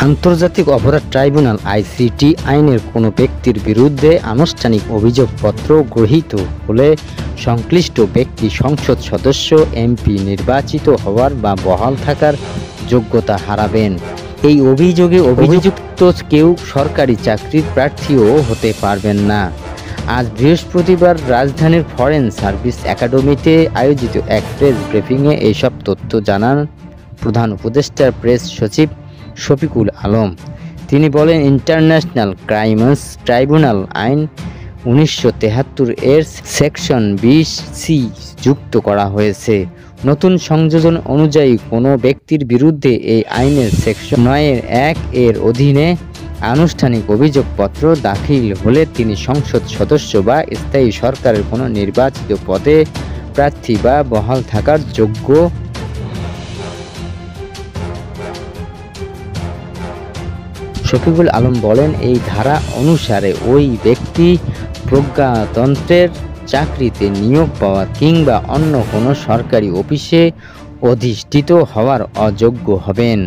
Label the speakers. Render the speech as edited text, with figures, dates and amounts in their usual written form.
Speaker 1: আন্তর্জাতিক অপরাধ tribunal ICT আইনের কোনো ব্যক্তির বিরুদ্ধে আনুষ্ঠানিক অভিযোগপত্র গৃহীত হলে সংশ্লিষ্ট ব্যক্তি সংসদ সদস্য এমপি নির্বাচিত হওয়ার বা বহাল থাকার যোগ্যতা হারাবেন। এই অভিযোগে অভিযুক্ত কেউ সরকারি চাকরির প্রার্থীও হতে পারবেন না। আজ বৃহস্পতিবার রাজধানীর ফরেন সার্ভিস একাডেমিতে আয়োজিত এক প্রেস ব্রিফিংয়ে এইসব তথ্য জানান প্রধান উপদেষ্টার প্রেস সচিব শফিকুল আলম। তিনি বলেন, ইন্টারন্যাশনাল ক্রাইমস ট্রাইব্যুনাল আইন 1973 এর সেকশন 20C যুক্ত করা হয়েছে। নতুন সংযোজন অনুযায়ী কোনো ব্যক্তির বিরুদ্ধে এই আইনের সেকশন 9(1) এর অধীনে আনুষ্ঠানিক অভিযোগপত্র দাখিল হলে তিনি সংসদ সদস্য বা স্থায়ী সরকারের কোনো নির্বাচিত পদে প্রার্থী বা বহাল থাকার যোগ্য। শফিকুল আলম বলেন, এই ধারা অনুসারে ওই ব্যক্তি প্রজ্ঞাতন্ত্রের চাকরিতে নিয়োগ পাওয়ার কিংবা অন্য কোনো সরকারি অফিসে অধিষ্ঠিত হওয়ার অযোগ্য হবেন।